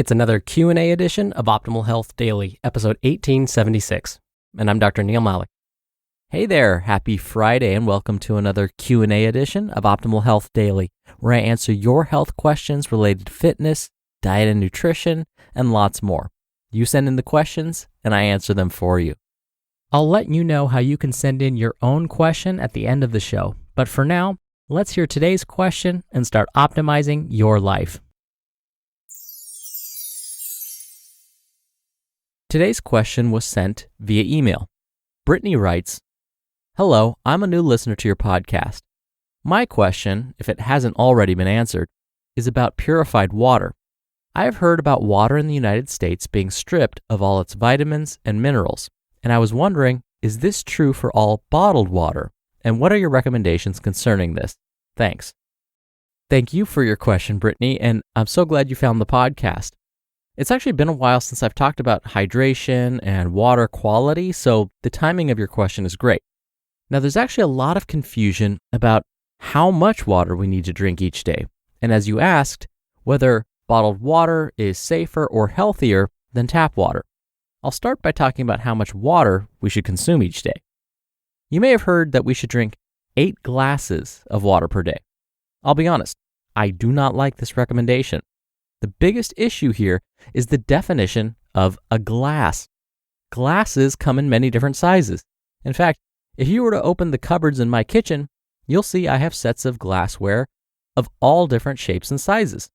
It's another Q&A edition of Optimal Health Daily, episode 1876, and I'm Dr. Neil Malik. Hey there, happy Friday, and welcome to another Q&A edition of Optimal Health Daily, where I answer your health questions related to fitness, diet and nutrition, and lots more. You send in the questions, and I answer them for you. I'll let you know how you can send in your own question at the end of the show, but for now, let's hear today's question and start optimizing your life. Today's question was sent via email. Brittany writes, "Hello, I'm a new listener to your podcast. My question, if it hasn't already been answered, is about purified water. I have heard about water in the United States being stripped of all its vitamins and minerals, and I was wondering, is this true for all bottled water? And what are your recommendations concerning this? Thanks." Thank you for your question, Brittany, and I'm so glad you found the podcast. It's actually been a while since I've talked about hydration and water quality, so the timing of your question is great. Now, there's actually a lot of confusion about how much water we need to drink each day, and as you asked, whether bottled water is safer or healthier than tap water. I'll start by talking about how much water we should consume each day. You may have heard that we should drink 8 glasses of water per day. I'll be honest, I do not like this recommendation. The biggest issue here is the definition of a glass. Glasses come in many different sizes. In fact, if you were to open the cupboards in my kitchen, you'll see I have sets of glassware of all different shapes and sizes.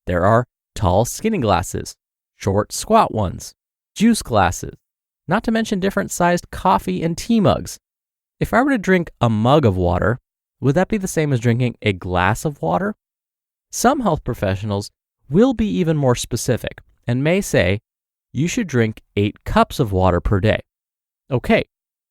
There are tall, skinny glasses, short, squat ones, juice glasses, not to mention different sized coffee and tea mugs. If I were to drink a mug of water, would that be the same as drinking a glass of water? Some health professionals will be even more specific and may say you should drink 8 cups of water per day. Okay,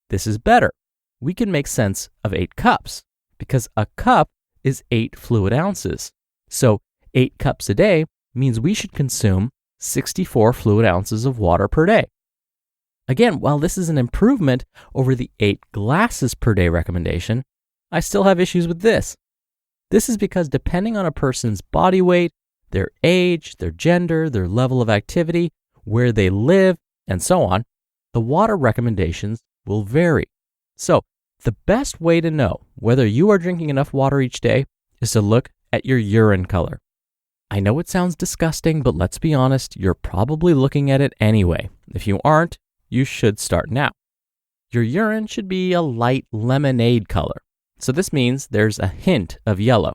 this is better. We can make sense of 8 cups because a cup is 8 fluid ounces. So 8 cups a day means we should consume 64 fluid ounces of water per day. Again, while this is an improvement over the 8 glasses per day recommendation, I still have issues with this. This is because depending on a person's body weight, their age, their gender, their level of activity, where they live, and so on, the water recommendations will vary. So, the best way to know whether you are drinking enough water each day is to look at your urine color. I know it sounds disgusting, but let's be honest, you're probably looking at it anyway. If you aren't, you should start now. Your urine should be a light lemonade color. So this means there's a hint of yellow.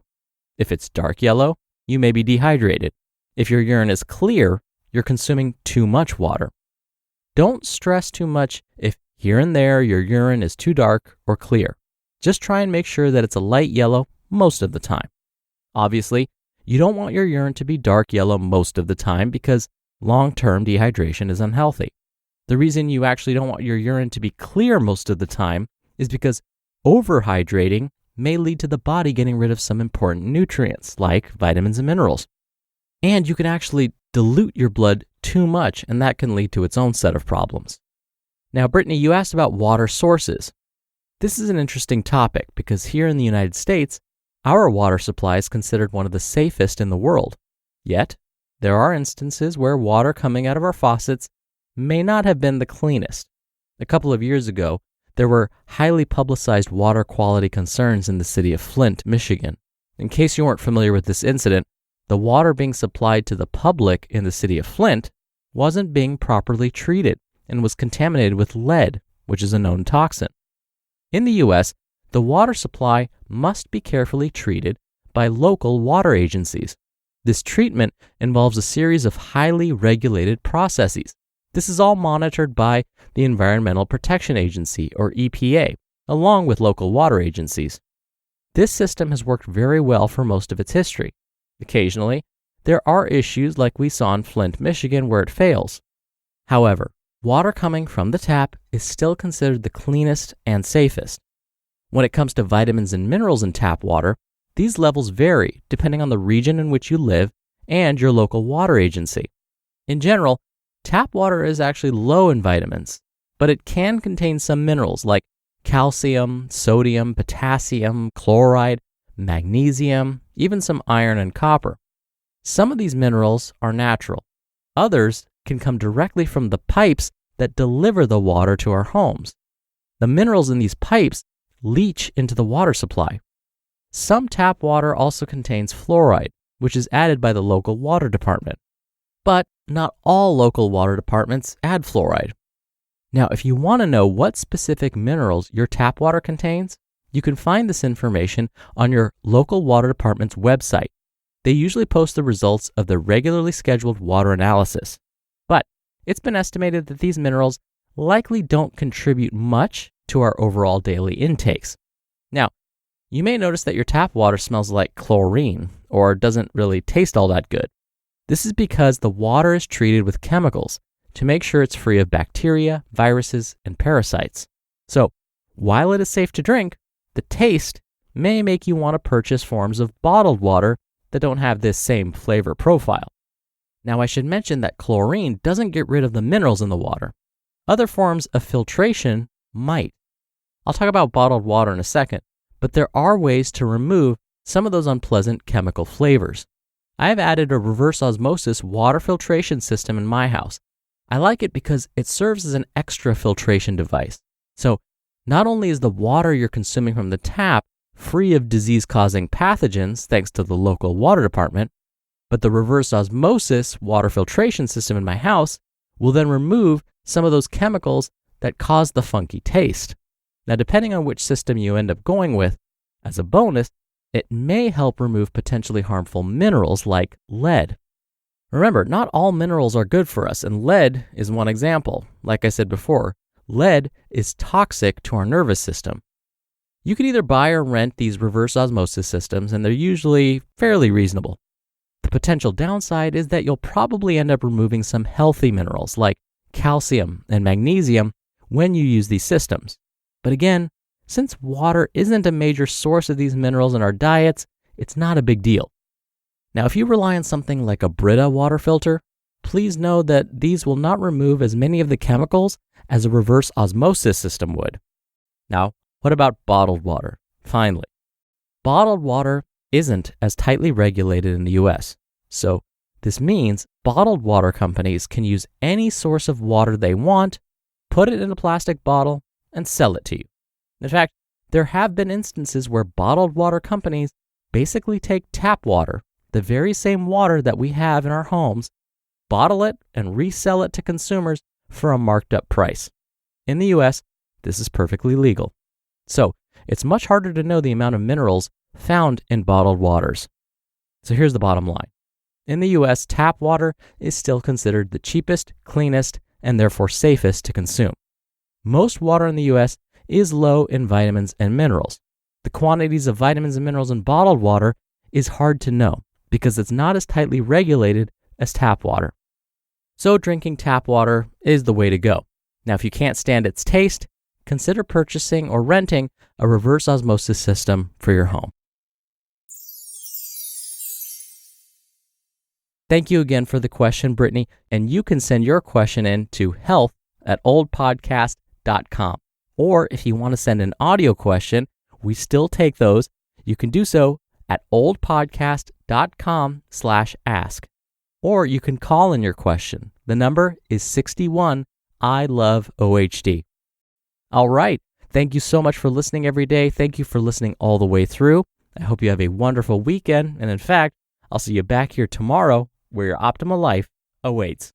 If it's dark yellow, you may be dehydrated. If your urine is clear, you're consuming too much water. Don't stress too much if here and there your urine is too dark or clear. Just try and make sure that it's a light yellow most of the time. Obviously, you don't want your urine to be dark yellow most of the time because long-term dehydration is unhealthy. The reason you actually don't want your urine to be clear most of the time is because overhydrating may lead to the body getting rid of some important nutrients like vitamins and minerals. And you can actually dilute your blood too much, and that can lead to its own set of problems. Now, Brittany, you asked about water sources. This is an interesting topic because here in the United States, our water supply is considered one of the safest in the world. Yet, there are instances where water coming out of our faucets may not have been the cleanest. A couple of years ago, there were highly publicized water quality concerns in the city of Flint, Michigan. In case you weren't familiar with this incident, the water being supplied to the public in the city of Flint wasn't being properly treated and was contaminated with lead, which is a known toxin. In the U.S., the water supply must be carefully treated by local water agencies. This treatment involves a series of highly regulated processes. This is all monitored by the Environmental Protection Agency, or EPA, along with local water agencies. This system has worked very well for most of its history. Occasionally, there are issues like we saw in Flint, Michigan, where it fails. However, water coming from the tap is still considered the cleanest and safest. When it comes to vitamins and minerals in tap water, these levels vary depending on the region in which you live and your local water agency. In general, tap water is actually low in vitamins, but it can contain some minerals like calcium, sodium, potassium, chloride, magnesium, even some iron and copper. Some of these minerals are natural, Others can come directly from the pipes that deliver the water to our homes. The minerals in these pipes leach into the water supply. Some tap water also contains fluoride, which is added by the local water department. But not all local water departments add fluoride. Now, if you want to know what specific minerals your tap water contains, you can find this information on your local water department's website. They usually post the results of the regularly scheduled water analysis. But it's been estimated that these minerals likely don't contribute much to our overall daily intakes. Now, you may notice that your tap water smells like chlorine or doesn't really taste all that good. This is because the water is treated with chemicals to make sure it's free of bacteria, viruses, and parasites. So, while it is safe to drink, the taste may make you want to purchase forms of bottled water that don't have this same flavor profile. Now, I should mention that chlorine doesn't get rid of the minerals in the water. Other forms of filtration might. I'll talk about bottled water in a second, but there are ways to remove some of those unpleasant chemical flavors. I have added a reverse osmosis water filtration system in my house. I like it because it serves as an extra filtration device. So, not only is the water you're consuming from the tap free of disease-causing pathogens thanks to the local water department, but the reverse osmosis water filtration system in my house will then remove some of those chemicals that cause the funky taste. Now, depending on which system you end up going with, as a bonus, it may help remove potentially harmful minerals like lead. Remember, not all minerals are good for us, and lead is one example. Like I said before, lead is toxic to our nervous system. You can either buy or rent these reverse osmosis systems, and they're usually fairly reasonable. The potential downside is that you'll probably end up removing some healthy minerals like calcium and magnesium when you use these systems. But again, since water isn't a major source of these minerals in our diets, it's not a big deal. Now, if you rely on something like a Brita water filter, please know that these will not remove as many of the chemicals as a reverse osmosis system would. Now, what about bottled water? Finally, bottled water isn't as tightly regulated in the US. So this means bottled water companies can use any source of water they want, put it in a plastic bottle, and sell it to you. In fact, there have been instances where bottled water companies basically take tap water, the very same water that we have in our homes, bottle it, and resell it to consumers for a marked up price. In the US, this is perfectly legal. So, it's much harder to know the amount of minerals found in bottled waters. So here's the bottom line. In the US, tap water is still considered the cheapest, cleanest, and therefore safest to consume. Most water in the US is low in vitamins and minerals. The quantities of vitamins and minerals in bottled water is hard to know because it's not as tightly regulated as tap water. So drinking tap water is the way to go. Now, if you can't stand its taste, consider purchasing or renting a reverse osmosis system for your home. Thank you again for the question, Brittany, and you can send your question in to health@oldpodcast.com. Or if you want to send an audio question, we still take those. You can do so at oldpodcast.com/ask. Or you can call in your question. The number is 61 I love OHD. All right. Thank you so much for listening every day. Thank you for listening all the way through. I hope you have a wonderful weekend. And in fact, I'll see you back here tomorrow where your optimal life awaits.